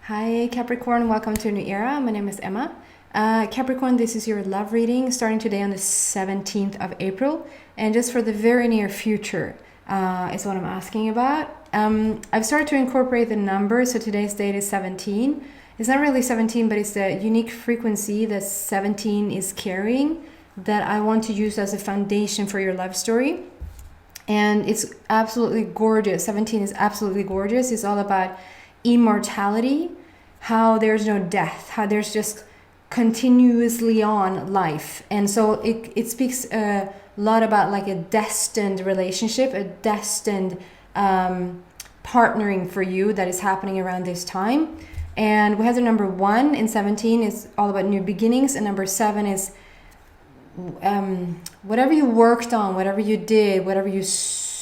Hi Capricorn, welcome to a new era. My name is Emma. Capricorn, this is your love reading starting today on the 17th of April. And just for the very near future is what I'm asking about. I've started to incorporate the numbers, so today's date is 17. It's not really 17, but it's the unique frequency that 17 is carrying that I want to use as a foundation for your love story. And it's absolutely gorgeous. 17 is absolutely gorgeous. It's all about immortality, how there's no death, how there's just continuously on life. And so it speaks a lot about like a destined relationship, a destined partnering for you that is happening around this time. And we have the number 1 in 17 is all about new beginnings, and number 7 is whatever you worked on, whatever you did, whatever you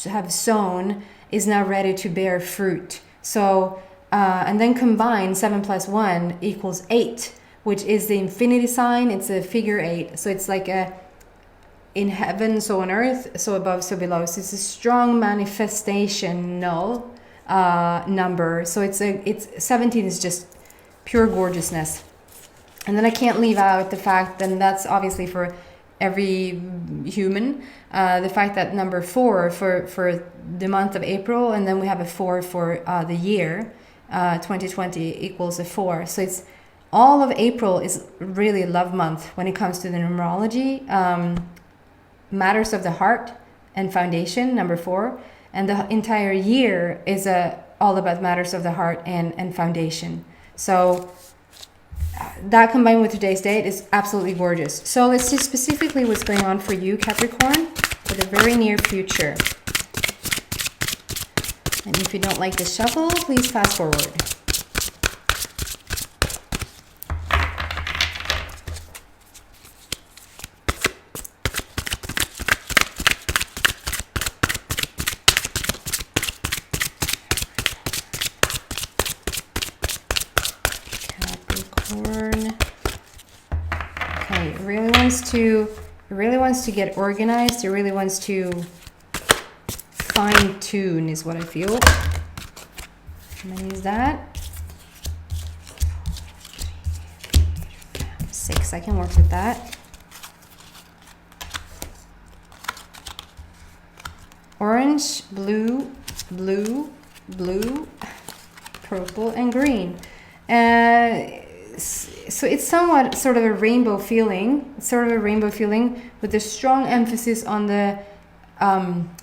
have sown is now ready to bear fruit. So and then combine 7 plus 1 equals 8, which is the infinity sign. It's a figure 8. So it's like a in heaven, so on earth, so above, so below. So it's a strong manifestational number. So it's 17 is just pure gorgeousness. And then I can't leave out the fact, and that's obviously for every human, the fact that number 4 for the month of April, and then we have a 4 for the year 2020 equals a 4. So it's all of April is really love month when it comes to the numerology. Matters of the heart and foundation, number 4, and the entire year is all about matters of the heart and foundation. So that combined with today's date is absolutely gorgeous. So let's see specifically what's going on for you, Capricorn, for the very near future. And if you don't like the shuffle, please fast forward. Capricorn. Okay, it really wants to get organized. It really wants to fine tune is what I feel. How many is that? 6, I can work with that. Orange, blue, blue, blue, purple, and green. So it's somewhat sort of a rainbow feeling. It's sort of a rainbow feeling with a strong emphasis on the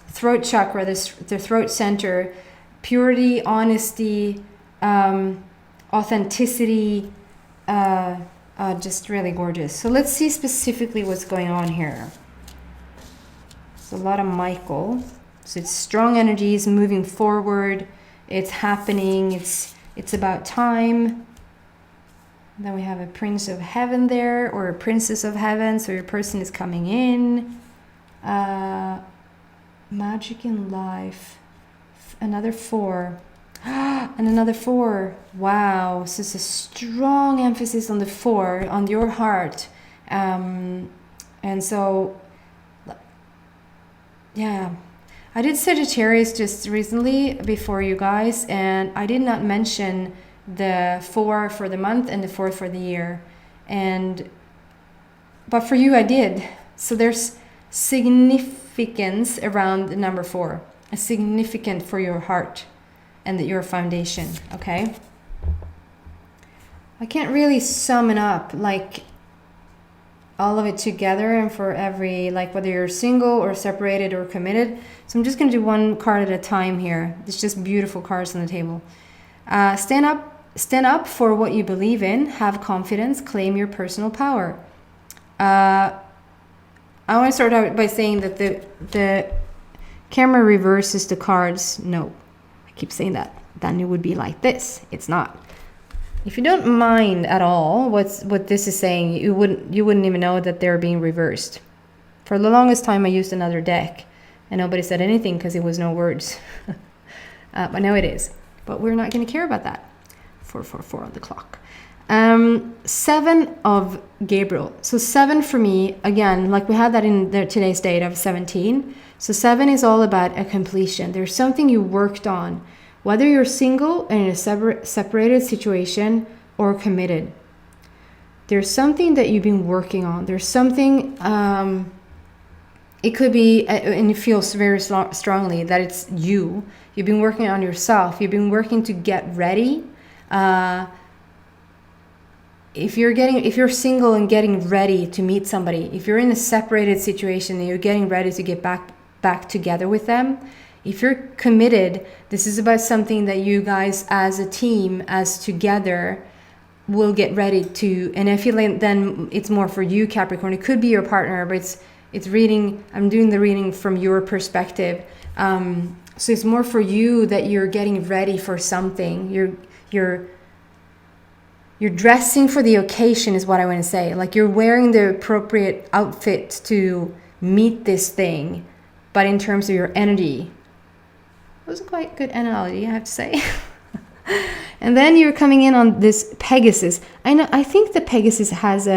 throat chakra, the throat center, purity, honesty, authenticity, just really gorgeous. So let's see specifically what's going on here. It's a lot of Michael. So it's strong energies moving forward. It's happening. It's about time. Then we have a Prince of Heaven there, or a Princess of Heaven. So your person is coming in. Magic in life, another 4, and another 4. Wow, so it's a strong emphasis on the 4, on your heart. And so, yeah, I did Sagittarius just recently before you guys, and I did not mention the 4 for the month and the 4 for the year. But for you, I did. So there's significance around the number 4, a significant for your heart and your foundation. Okay, I can't really sum it up like all of it together and for every, like whether you're single or separated or committed. So I'm just going to do one card at a time here. It's just beautiful cards on the table. Stand up for what you believe in. Have confidence. Claim your personal power. I want to start out by saying that the camera reverses the cards. No, I keep saying that. Then it would be like this. It's not. If you don't mind at all what this is saying, you wouldn't even know that they're being reversed. For the longest time, I used another deck, and nobody said anything because it was no words. But now it is. But we're not going to care about that. 444 on the clock. 7 of Gabriel. So 7 for me, again, like we had that in today's date of 17. So 7 is all about a completion. There's something you worked on, whether you're single and in a separated situation or committed. There's something that you've been working on. There's something, it could be, and it feels very strongly that it's you. You've been working on yourself. You've been working to get ready. If you're single and getting ready to meet somebody, if you're in a separated situation and you're getting ready to get back together with them, if you're committed, this is about something that you guys as a team, as together, will get ready to. And I feel like then it's more for you, Capricorn. It could be your partner, but it's reading. I'm doing the reading from your perspective. So it's more for you that you're getting ready for something. You're dressing for the occasion is what I want to say. Like you're wearing the appropriate outfit to meet this thing. But in terms of your energy, it was a quite good analogy, I have to say. And then you're coming in on this Pegasus. I think the Pegasus is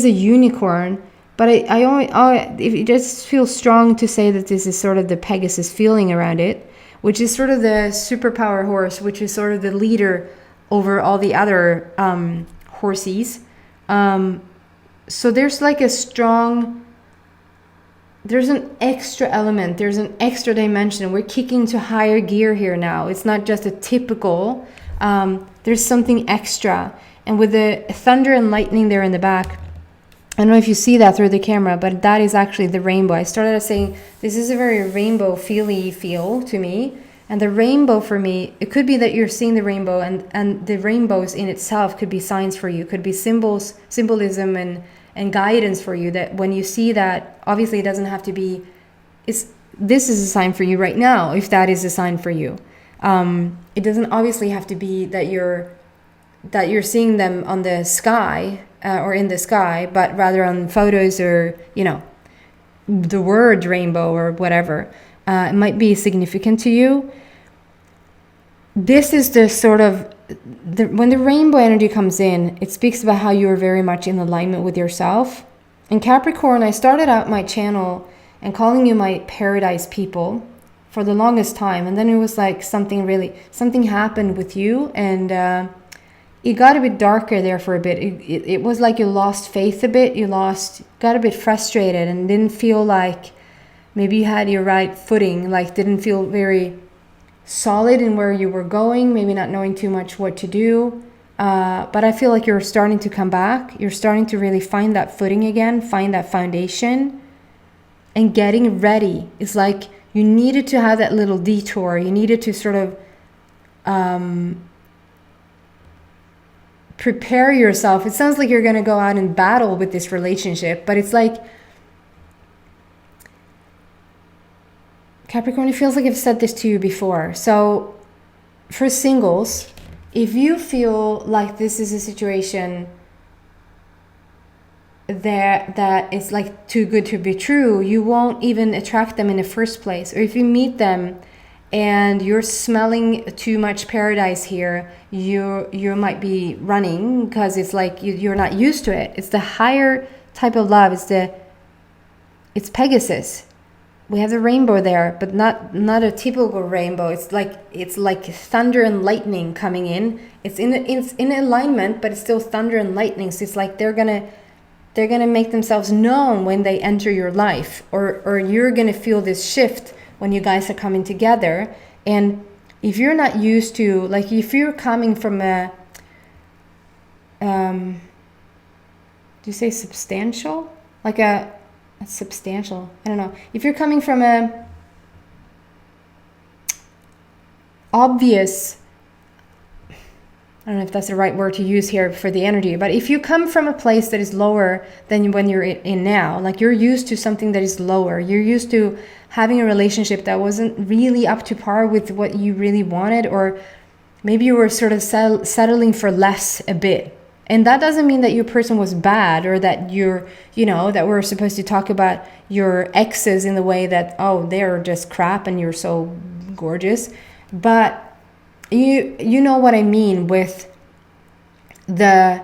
a unicorn, but it just feels strong to say that this is sort of the Pegasus feeling around it, which is sort of the superpower horse, which is sort of the leader over all the other horses. So there's like there's an extra element, there's an extra dimension. We're kicking to higher gear here now. It's not just a typical, there's something extra. And with the thunder and lightning there in the back, I don't know if you see that through the camera, but that is actually the rainbow. I started out saying this is a very rainbow feel to me. And the rainbow for me, it could be that you're seeing the rainbow, and the rainbows in itself could be signs for you, could be symbolism and guidance for you, that when you see that, obviously it doesn't have to be, this is a sign for you right now, if that is a sign for you. It doesn't obviously have to be that you're seeing them on the sky or in the sky, but rather on photos or, the word rainbow or whatever. It might be significant to you. This is the sort of, when the rainbow energy comes in, it speaks about how you are very much in alignment with yourself. And Capricorn, I started out my channel and calling you my paradise people for the longest time. And then it was like something happened with you, and it got a bit darker there for a bit. It was like you lost faith a bit. Got a bit frustrated and didn't feel like maybe you had your right footing, like didn't feel very solid in where you were going, maybe not knowing too much what to do. But I feel like you're starting to come back. You're starting to really find that footing again, find that foundation, and getting ready. It's like you needed to have that little detour. You needed to sort of prepare yourself. It sounds like you're going to go out and battle with this relationship, but it's like, Capricorn, it feels like I've said this to you before. So for singles, if you feel like this is a situation that is like too good to be true, you won't even attract them in the first place. Or if you meet them and you're smelling too much paradise here, you might be running because it's like you're not used to it. It's the higher type of love. It's Pegasus. We have the rainbow there, but not a typical rainbow. It's like thunder and lightning coming in. It's in alignment, but it's still thunder and lightning. So it's like they're gonna make themselves known when they enter your life, or you're gonna feel this shift when you guys are coming together. And if you're not used to, like, if you're coming from a, do you say substantial? Like it's substantial. I don't know. If you're coming from a obvious, I don't know if that's the right word to use here for the energy, but if you come from a place that is lower than when you're in now, like you're used to something that is lower, you're used to having a relationship that wasn't really up to par with what you really wanted, or maybe you were sort of settling for less a bit. And that doesn't mean that your person was bad, or that that we're supposed to talk about your exes in the way that, oh, they're just crap and you're so gorgeous. But you know what I mean with the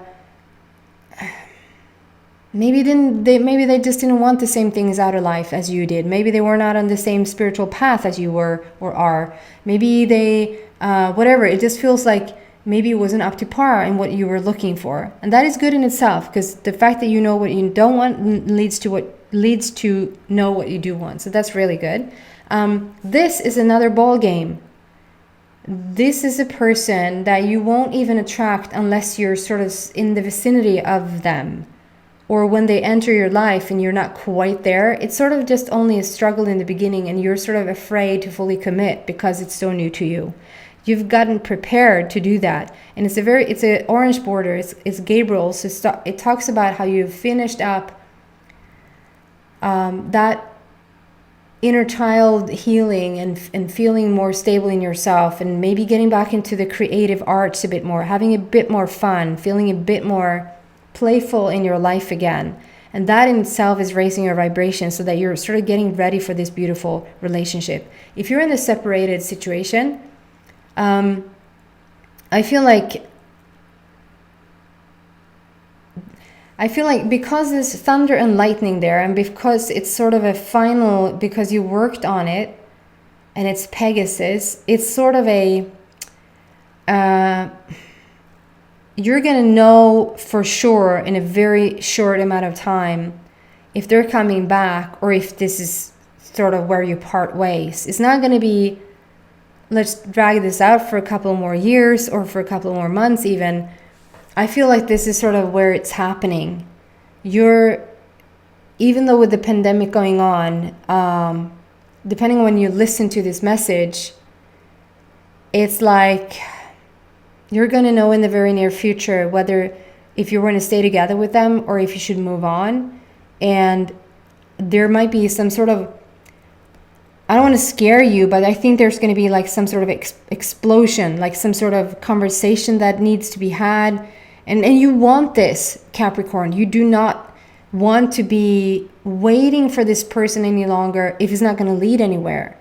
maybe they just didn't want the same things out of life as you did. Maybe they were not on the same spiritual path as you were or are. Maybe they whatever, it just feels like maybe it wasn't up to par in what you were looking for. And that is good in itself, because the fact that you know what you don't want leads to know what you do want. So that's really good. This is another ball game. This is a person that you won't even attract unless you're sort of in the vicinity of them, or when they enter your life and you're not quite there. It's sort of just only a struggle in the beginning, and you're sort of afraid to fully commit because it's so new to you. You've gotten prepared to do that, and it's an orange border. It's Gabriel, so it talks about how you've finished up that inner child healing and feeling more stable in yourself, and maybe getting back into the creative arts a bit more, having a bit more fun, feeling a bit more playful in your life again. And that in itself is raising your vibration, so that you're sort of getting ready for this beautiful relationship. If you're in a separated situation, I feel like because there's thunder and lightning there, and because it's sort of a final, because you worked on it, and it's Pegasus, it's sort of a, you're going to know for sure in a very short amount of time if they're coming back, or if this is sort of where you part ways. It's not going to be, let's drag this out for a couple more years or for a couple more months even. I feel like this is sort of where it's happening. Even though with the pandemic going on, depending on when you listen to this message, it's like you're going to know in the very near future whether if you're going to stay together with them or if you should move on. And there might be some sort of, I don't want to scare you, but I think there's going to be like some sort of explosion, like some sort of conversation that needs to be had. And you want this, Capricorn. You do not want to be waiting for this person any longer if it's not going to lead anywhere.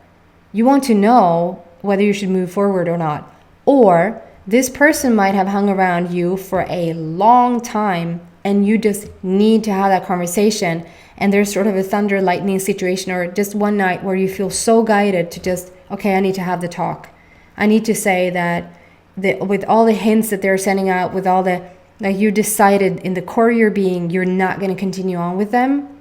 You want to know whether you should move forward or not. Or this person might have hung around you for a long time, and you just need to have that conversation. And there's sort of a thunder lightning situation, or just one night where you feel so guided to just, okay, I need to have the talk. I need to say that with all the hints that they're sending out, with all the, like, you decided in the core of your being you're not going to continue on with them,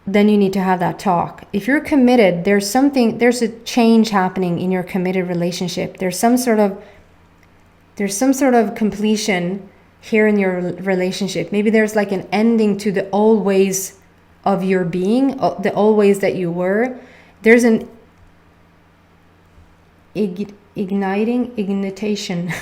then you need to have that talk. If you're committed, there's a change happening in your committed relationship. There's some sort of completion here in your relationship. Maybe there's like an ending to the old ways of your being, the old ways that you were. There's an ignitation.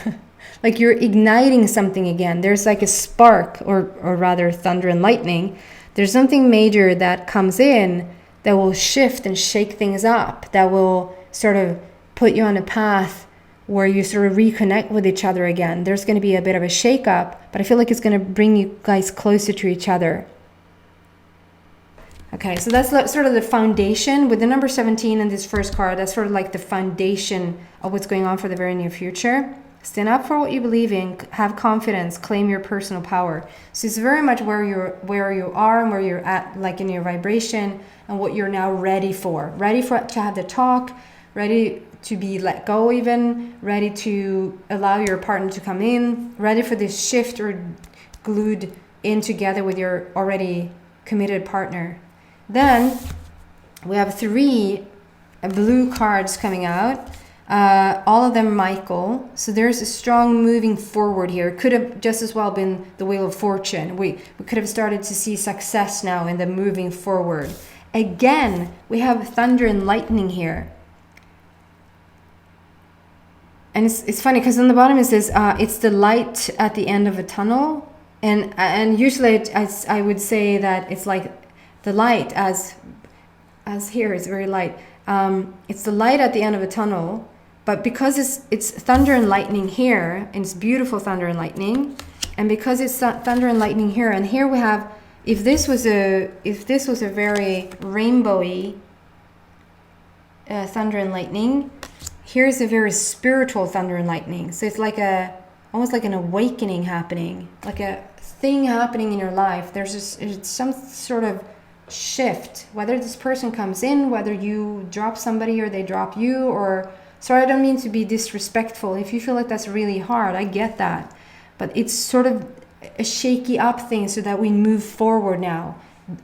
Like you're igniting something again. There's like a spark, or rather thunder and lightning. There's something major that comes in that will shift and shake things up, that will sort of put you on a path where you sort of reconnect with each other again. There's going to be a bit of a shake up, but I feel like it's going to bring you guys closer to each other. Okay, so that's sort of the foundation. With the number 17 in this first card, that's sort of like the foundation of what's going on for the very near future. Stand up for what you believe in, have confidence, claim your personal power. So it's very much where you are and where you're at, like in your vibration, and what you're now ready for. Ready to have the talk, ready to be let go even, ready to allow your partner to come in, ready for this shift, or glued in together with your already committed partner. Then we have 3 blue cards coming out. All of them Michael. So there's a strong moving forward here. Could have just as well been the Wheel of Fortune. We could have started to see success now in the moving forward. Again, we have thunder and lightning here. And it's funny because on the bottom it says it's the light at the end of a tunnel. And usually I would say that it's like the light as here is very light. It's the light at the end of a tunnel. But because it's thunder and lightning here, and it's beautiful thunder and lightning, and because it's thunder and lightning here, and here we have, if this was a very rainbowy thunder and lightning, here's a very spiritual thunder and lightning. So it's like almost like an awakening happening, like a thing happening in your life. There's just it's some sort of shift, whether this person comes in, whether you drop somebody or they drop you, or sorry, I don't mean to be disrespectful. If you feel like that's really hard, I get that. But it's sort of a shaky up thing so that we move forward now,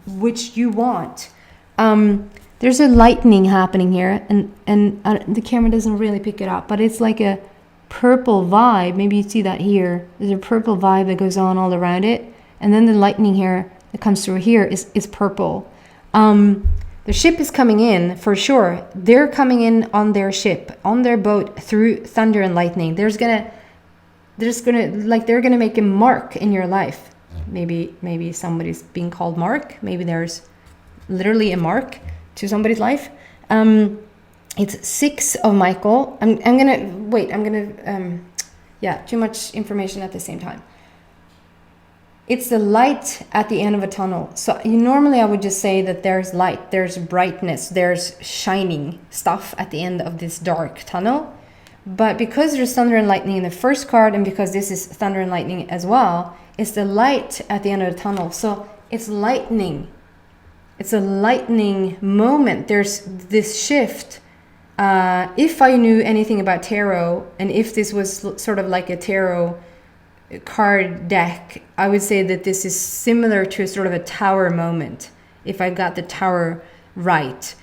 which you want. There's a lightning happening here, and the camera doesn't really pick it up, but it's like a purple vibe. Maybe you see that here. There's a purple vibe that goes on all around it. And then the lightning here that comes through here is purple. The ship is coming in for sure. They're coming in on their ship, on their boat, through thunder and lightning. They're gonna make a mark in your life. Maybe somebody's being called Mark. Maybe there's literally a mark to somebody's life. It's 6 of Michael. Too much information at the same time. It's the light at the end of a tunnel. So normally I would just say that there's light, there's brightness, there's shining stuff at the end of this dark tunnel. But because there's thunder and lightning in the first card, and because this is thunder and lightning as well, it's the light at the end of the tunnel. So it's lightning. It's a lightning moment. There's this shift. If I knew anything about tarot, and if this was sort of like a tarot card deck, I would say that this is similar to a sort of a tower moment, if I got the tower right.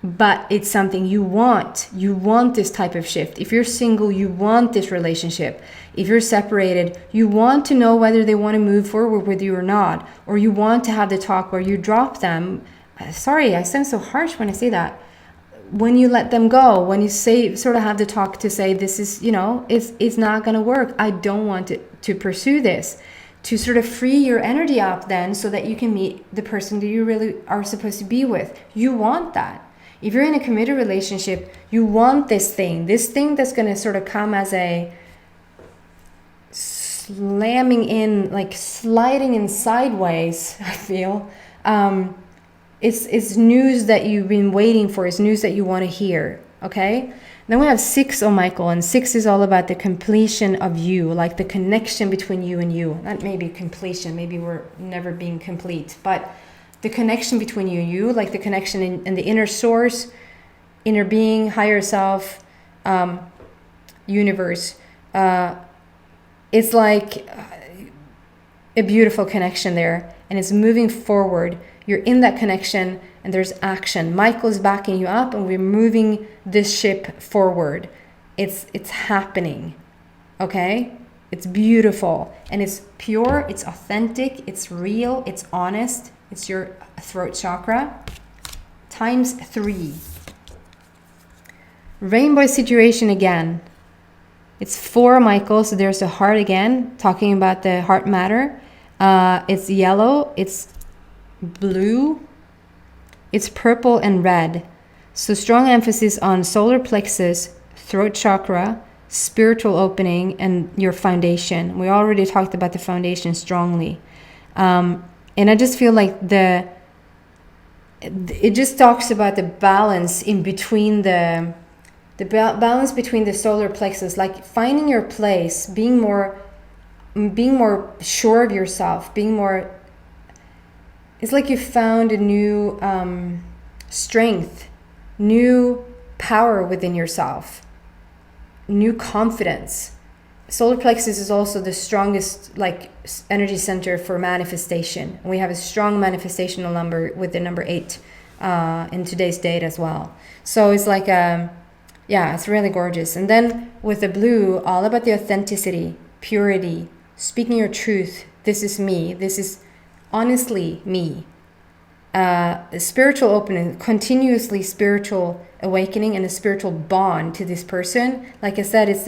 But it's something you want. You want this type of shift. If you're single, you want this relationship. If you're separated, you want to know whether they want to move forward with you or not, or you want to have the talk where you drop them. Sorry, I sound so harsh when I say that. When you let them go, when you say, sort of have the talk to say, this is, it's not going to work. I don't want to pursue this. To sort of free your energy up then, so that you can meet the person that you really are supposed to be with. You want that. If you're in a committed relationship, you want this thing that's going to sort of come as a slamming in, like sliding in sideways, I feel. It's news that you've been waiting for. It's news that you want to hear, okay? Then we have 6 on Michael, and 6 is all about the completion of you, like the connection between you and you. Not maybe completion, maybe we're never being complete, but the connection between you and you, like the connection in the inner source, inner being, higher self, universe. It's like a beautiful connection there, and it's moving forward. You're in that connection, and there's action. Michael's backing you up, and we're moving this ship forward. It's happening, okay? It's beautiful, and it's pure, it's authentic, it's real, it's honest. It's your throat chakra. Times 3. Rainbow situation again. It's 4, Michael, so there's the heart again, talking about the heart matter. It's yellow, it's blue, it's purple and red. So strong emphasis on solar plexus, throat chakra, spiritual opening, and your foundation. We already talked about the foundation strongly. And I just feel like it just talks about the balance in between the balance between the solar plexus, like finding your place, being more sure of yourself, it's like you found a new strength, new power within yourself, new confidence. Solar plexus is also the strongest energy center for manifestation. And we have a strong manifestational number with the number 8 in today's date as well. So it's like, it's really gorgeous. And then with the blue, all about the authenticity, purity, speaking your truth. This is me. This is honestly me. Spiritual opening, continuously spiritual awakening, and a spiritual bond to this person. Like I said, it's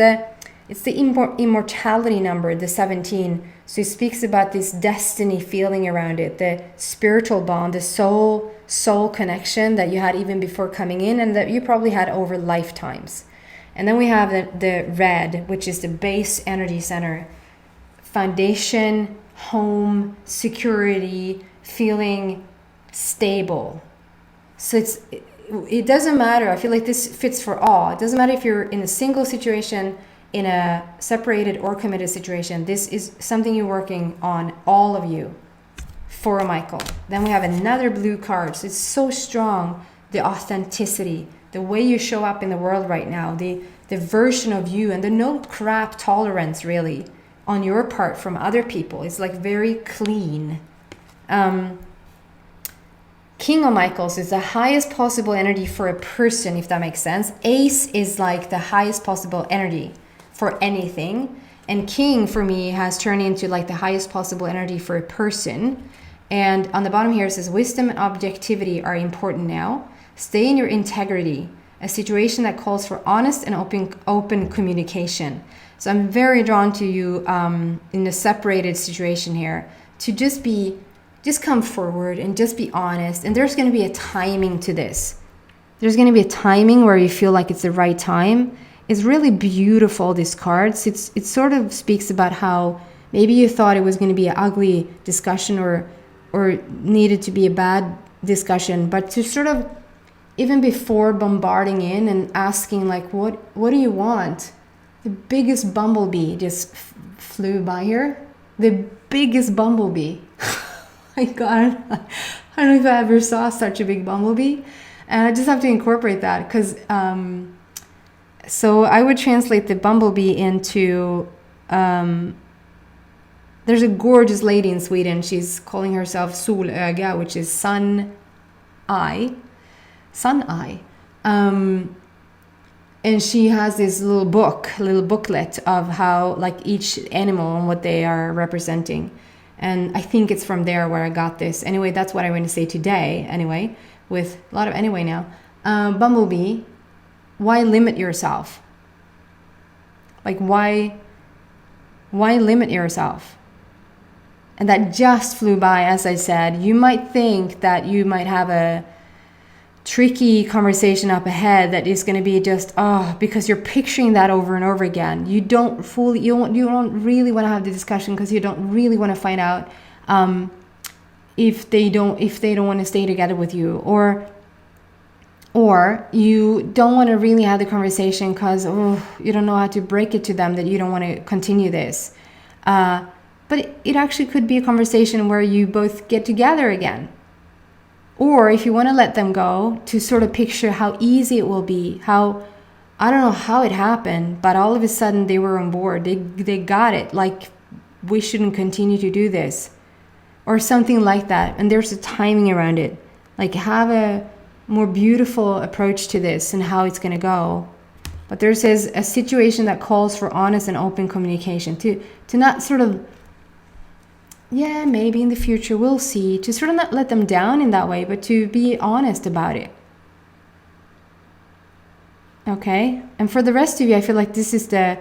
the immortality number, the 17. So it speaks about this destiny feeling around it, the spiritual bond, the soul connection that you had even before coming in, and that you probably had over lifetimes. And then we have the red, which is the base energy center, foundation, home, security, feeling stable. So it doesn't matter. I feel like this fits for all. It doesn't matter if you're in a single situation, in a separated or committed situation. This is something you're working on, all of you, for Michael. Then we have another blue card. So it's so strong, the authenticity, the way you show up in the world right now, the version of you, and the no crap tolerance really on your part from other people. It's like very clean. King of Michaels is the highest possible energy for a person, if that makes sense. Ace is like the highest possible energy for anything. And King for me has turned into like the highest possible energy for a person. And on the bottom here it says wisdom and objectivity are important now. Stay in your integrity, a situation that calls for honest and open communication. So I'm very drawn to you in a separated situation here to just come forward and just be honest. And there's going to be a timing to this. There's going to be a timing where you feel like it's the right time. It's really beautiful, these cards. It sort of speaks about how maybe you thought it was going to be an ugly discussion or needed to be a bad discussion, but to sort of, even before bombarding in and asking like, what do you want? The biggest bumblebee just flew by here. The biggest bumblebee. My God, I don't know if I ever saw such a big bumblebee. And I just have to incorporate that because, so I would translate the bumblebee into, there's a gorgeous lady in Sweden. She's calling herself Solöga, which is sun eye. And she has this little booklet of how like each animal and what they are representing. And I think it's from there where I got this. Anyway, that's what I'm going to say today. Anyway, with a lot of anyway now. Bumblebee, why limit yourself? Like why limit yourself? And that just flew by, as I said. You might think that you might have a tricky conversation up ahead that is going to be just because you're picturing that over and over again. You don't really want to have the discussion because you don't really want to find out if they don't want to stay together with you, or you don't want to really have the conversation because you don't know how to break it to them that you don't want to continue this. But it actually could be a conversation where you both get together again. Or if you want to let them go, to sort of picture how easy it will be, how, I don't know how it happened, but all of a sudden they were on board. They got it, like we shouldn't continue to do this. Or something like that. And there's a timing around it. Like have a more beautiful approach to this and how it's going to go. But there says a situation that calls for honest and open communication. To not sort of, yeah, maybe in the future we'll see, to sort of not let them down in that way, but to be honest about it. Okay? And for the rest of you, I feel like this is the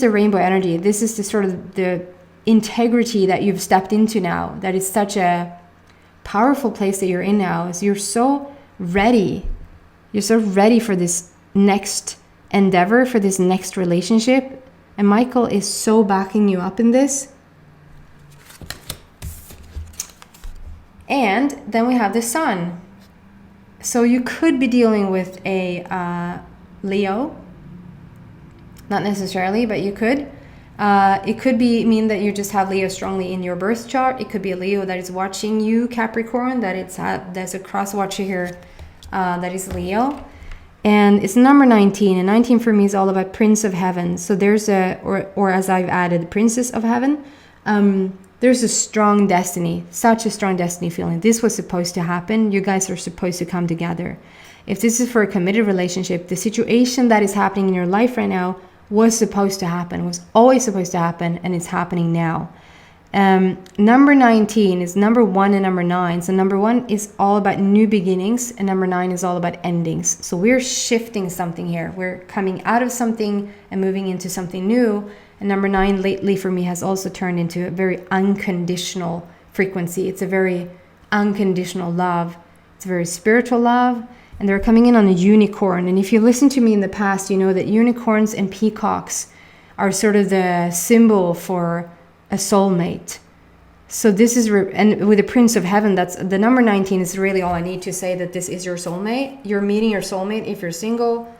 rainbow energy. This is the sort of the integrity that you've stepped into now, that is such a powerful place that you're in now. Is you're so ready. You're so ready for this next endeavor, for this next relationship. And Michael is so backing you up in this. And then we have the sun. So you could be dealing with a Leo. Not necessarily, but you could. It could mean that you just have Leo strongly in your birth chart. It could be a Leo that is watching you, Capricorn. There's a cross watcher here that is Leo. And it's number 19. And 19 for me is all about Prince of Heaven. So there's or as I've added, Princess of Heaven. There's a strong destiny, such a strong destiny feeling. This was supposed to happen. You guys are supposed to come together. If this is for a committed relationship, the situation that is happening in your life right now was supposed to happen, was always supposed to happen, and it's happening now. Number 19 is number 1 and number 9. So number 1 is all about new beginnings, and number 9 is all about endings. So we're shifting something here. We're coming out of something and moving into something new. And number 9 lately for me has also turned into a very unconditional frequency. It's a very unconditional love. It's a very spiritual love. And they're coming in on a unicorn. And if you listen to me in the past, you know that unicorns and peacocks are sort of the symbol for a soulmate. So this is, and with the Prince of Heaven, that's the number 19 is really all I need to say that this is your soulmate. You're meeting your soulmate if you're single.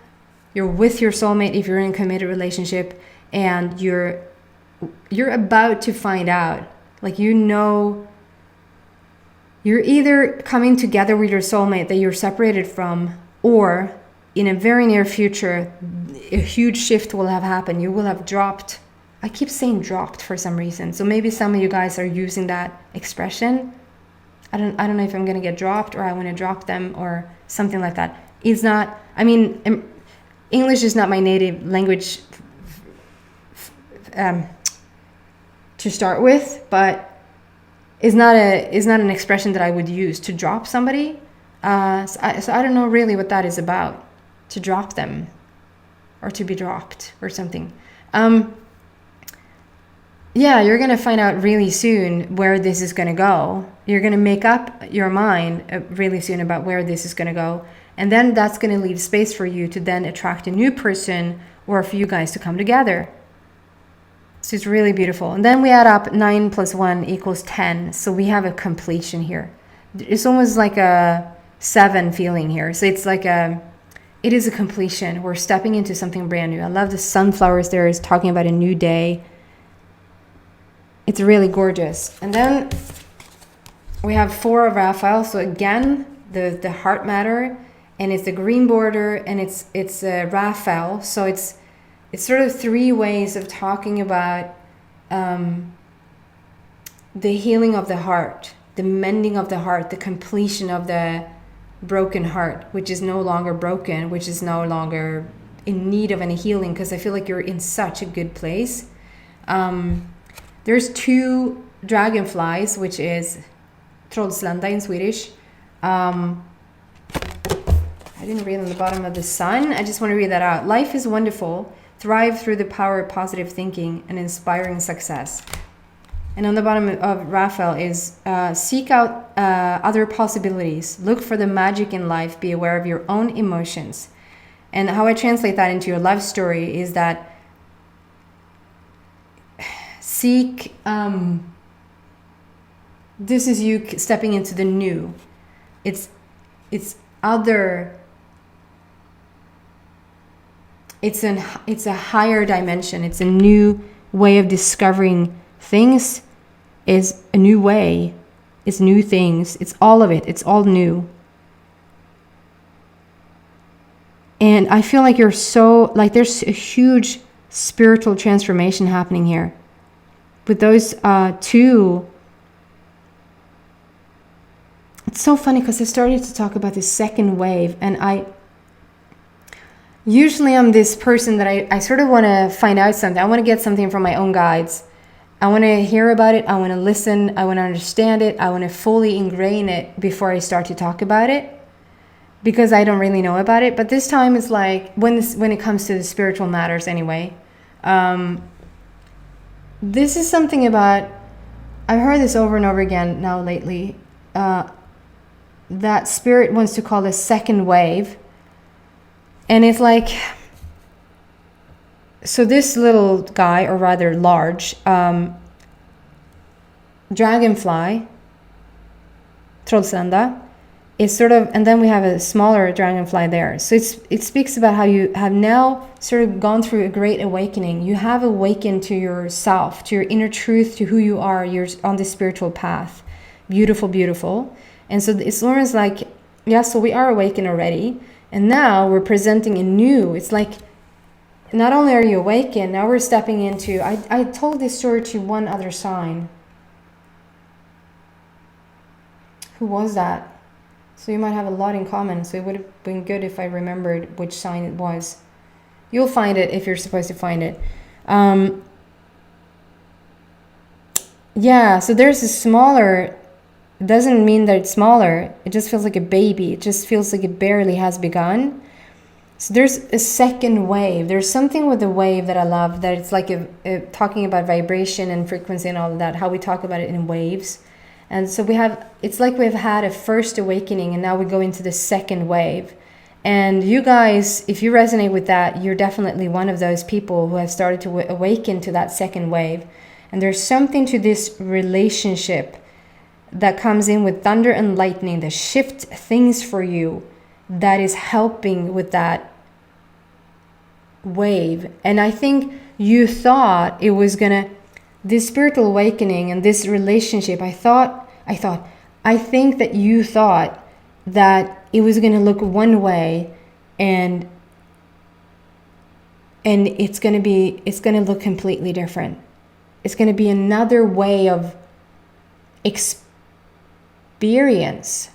You're with your soulmate if you're in a committed relationship, and you're about to find out. Like, you know, you're either coming together with your soulmate that you're separated from, or in a very near future, a huge shift will have happened. You will have dropped. I keep saying dropped for some reason. So maybe some of you guys are using that expression. I don't know if I'm going to get dropped, or I want to drop them, or something like that. It's not, I mean, English is not my native language to start with, but is not an expression that I would use to drop somebody. So I don't know really what that is about, to drop them, or to be dropped, or something. Yeah, you're going to find out really soon where this is going to go. You're going to make up your mind really soon about where this is going to go. And then that's going to leave space for you to then attract a new person, or for you guys to come together. So it's really beautiful. And then we add up 9 + 1 = 10. So we have a completion here. It's almost like a 7 feeling here. So it's like it is a completion. We're stepping into something brand new. I love the sunflowers there. Is talking about a new day. It's really gorgeous. And then we have 4 of Raphael. So again, the heart matter, and it's the green border, and it's Raphael. So it's sort of 3 ways of talking about the healing of the heart, the mending of the heart, the completion of the broken heart, which is no longer broken, which is no longer in need of any healing, because I feel like you're in such a good place. There's 2 dragonflies, which is Trollslanda in Swedish. I didn't read on the bottom of the sun. I just want to read that out. Life is wonderful. Thrive through the power of positive thinking and inspiring success. And on the bottom of Raphael is seek out other possibilities. Look for the magic in life. Be aware of your own emotions. And how I translate that into your life story is that seek, this is you stepping into the new. It's other, it's a higher dimension. It's a new way of discovering things. Is a new way. It's new things. It's all of it. It's all new. And I feel like you're so, like, there's a huge spiritual transformation happening here. With those 2, it's so funny because I started to talk about this second wave, and usually I'm this person that I sort of want to find out something. I want to get something from my own guides. I want to hear about it. I want to listen. I want to understand it. I want to fully ingrain it before I start to talk about it, because I don't really know about it. But this time it's like, when it comes to the spiritual matters anyway, this is something about, I've heard this over and over again now lately, that spirit wants to call a second wave. And it's like, so this little guy, or rather large, dragonfly, Trollslanda, is sort of, and then we have a smaller dragonfly there. So it speaks about how you have now sort of gone through a great awakening. You have awakened to yourself, to your inner truth, to who you are. You're on this spiritual path. Beautiful, beautiful. And so it's almost like, yeah, so we are awakened already. And now we're presenting a new, it's like, not only are you awakened, now we're stepping into, I told this story to one other sign. Who was that? So you might have a lot in common. So it would have been good if I remembered which sign it was. You'll find it if you're supposed to find it. Yeah, so there's a smaller, doesn't mean that it's smaller. It just feels like a baby. It just feels like it barely has begun. So there's a second wave. There's something with the wave that I love, that it's like talking about vibration and frequency and all of that, how we talk about it in waves. And so it's like we've had a first awakening, and now we go into the second wave. And you guys, if you resonate with that, you're definitely one of those people who have started to awaken to that second wave. And there's something to this relationship that comes in with thunder and lightning, that shift things for you, that is helping with that wave. And I think you thought it was gonna, this spiritual awakening and this relationship, I think that you thought that it was gonna look one way, and it's gonna look completely different. It's gonna be another way of experience.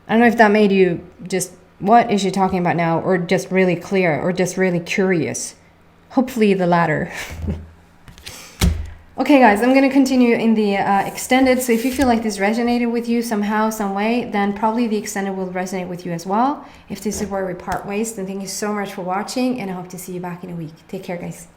I don't know if that made you just, what is she talking about now? Or just really clear, or just really curious. Hopefully the latter. Okay guys, I'm going to continue in the extended. So if you feel like this resonated with you somehow, some way, then probably the extended will resonate with you as well. If this is where we part ways, then thank you so much for watching, and I hope to see you back in a week. Take care guys.